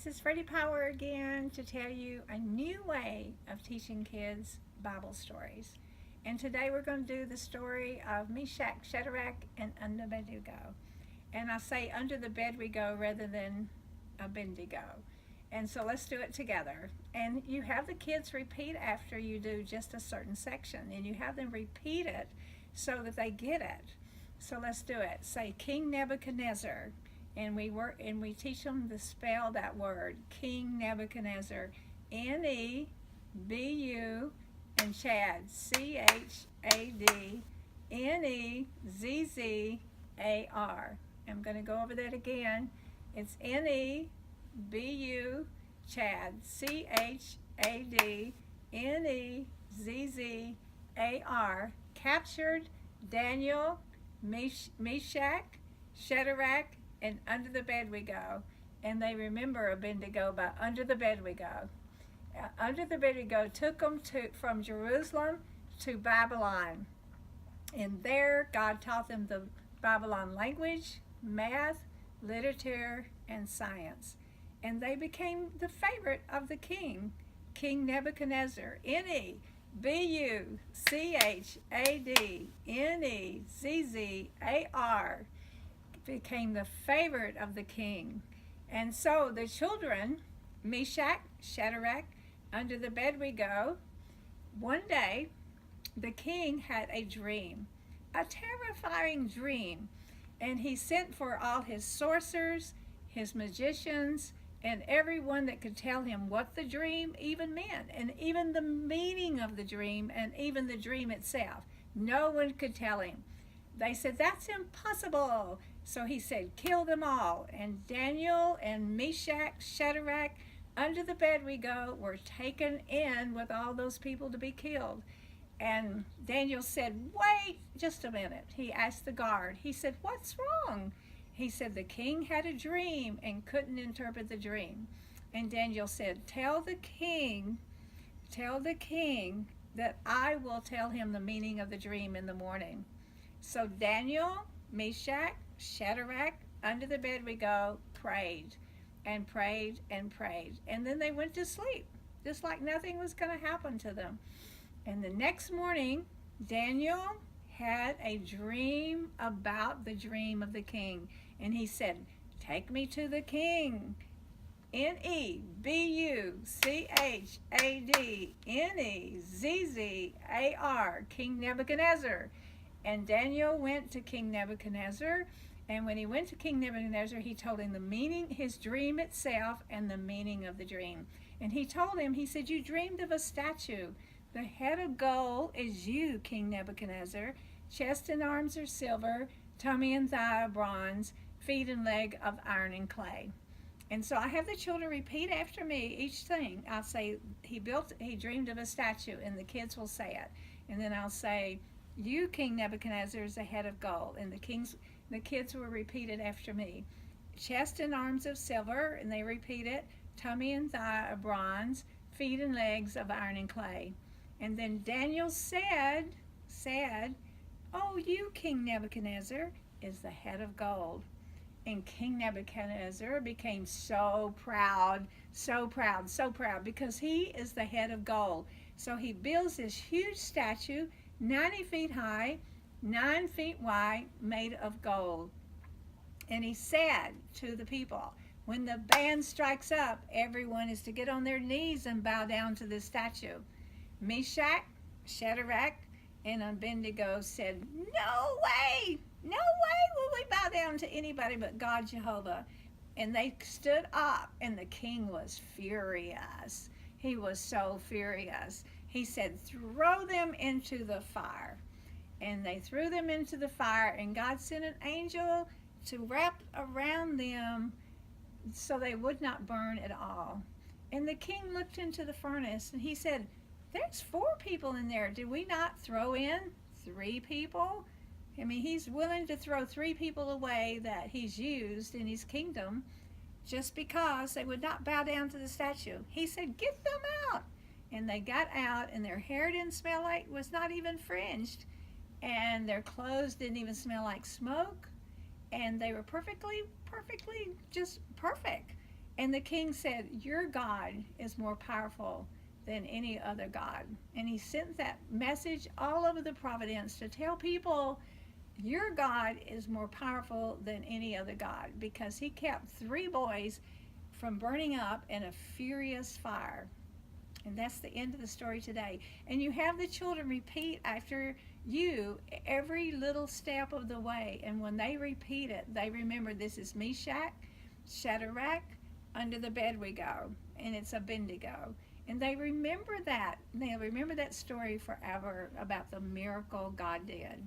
This is Freddie Power again to tell you a new way of teaching kids Bible stories. And today we're going to do the story of Meshach, Shadrach, and Abednego. And I say under the bed we go rather than Abednego. And so let's do it together. And you have the kids repeat after you do just a certain section. And you have them repeat it so that they get it. So let's do it. Say King Nebuchadnezzar. And we teach them to spell that word, King Nebuchadnezzar, N-E-B-U, and Chad, C-H-A-D-N-E-Z-Z-A-R. I'm going to go over that again. It's N-E-B-U, Chad, C-H-A-D-N-E-Z-Z-A-R. Captured Daniel, Meshach, Shadrach, and under the bed we go. And they remember Abednego by under the bed we go. Under the bed we go took them from Jerusalem to Babylon. And there God taught them the Babylon language, math, literature, and science. And they became the favorite of the king, King Nebuchadnezzar, N-E-B-U-C-H-A-D-N-E-Z-Z-A-R. Became the favorite of the king. And so the children, Meshach, Shadrach, under the bed we go. One day, the king had a dream, a terrifying dream. And he sent for all his sorcerers, his magicians, and everyone that could tell him what the dream even meant, and even the meaning of the dream, and even the dream itself. No one could tell him. They said, that's impossible. So he said, kill them all. And Daniel and Meshach, Shadrach, under the bed we go, were taken in with all those people to be killed. And Daniel said, wait just a minute. He asked the guard. He said, what's wrong? He said, the king had a dream and couldn't interpret the dream. And Daniel said, tell the king that I will tell him the meaning of the dream in the morning. So Daniel, Meshach, Shadrach, under the bed we go, prayed and prayed and prayed. And then they went to sleep, just like nothing was going to happen to them. And the next morning, Daniel had a dream about the dream of the king. And he said, take me to the king. N-E-B-U-C-H-A-D-N-E-Z-Z-A-R, King Nebuchadnezzar. And Daniel went to King Nebuchadnezzar. And when he went to King Nebuchadnezzar, he told him the meaning, his dream itself, and the meaning of the dream. And he told him, he said, you dreamed of a statue. The head of gold is you, King Nebuchadnezzar. Chest and arms are silver, tummy and thigh of bronze, feet and leg of iron and clay. And so I have the children repeat after me each thing. I'll say, he dreamed of a statue, and the kids will say it. And then I'll say, you, King Nebuchadnezzar, is the head of gold. And the kids will repeat it after me. Chest and arms of silver, and they repeat it. Tummy and thigh of bronze, feet and legs of iron and clay. And then Daniel said, oh, you, King Nebuchadnezzar, is the head of gold. And King Nebuchadnezzar became so proud, because he is the head of gold. So he builds this huge statue, 90 feet high, 9 feet wide, made of gold. And he said to the people, when the band strikes up, everyone is to get on their knees and bow down to this statue. Meshach, Shadrach, and Abednego said, no way will we bow down to anybody but God Jehovah. And they stood up, and the king was furious. He was so furious. He said, throw them into the fire. And they threw them into the fire, and God sent an angel to wrap around them so they would not burn at all. And the king looked into the furnace, and he said, there's 4 people in there. Did we not throw in 3 people? I mean, he's willing to throw 3 people away that he's used in his kingdom just because they would not bow down to the statue. He said, get them out. And they got out, and their hair didn't smell like, was not even fringed. And their clothes didn't even smell like smoke. And they were perfectly just perfect. And the king said, your God is more powerful than any other God. And he sent that message all over the province to tell people, your God is more powerful than any other God, because he kept 3 boys from burning up in a furious fire. And that's the end of the story today. And you have the children repeat after you every little step of the way. And when they repeat it, they remember, this is Meshach, Shadrach, under the bed we go. And it's Abednego. And they remember that. They'll remember that story forever about the miracle God did.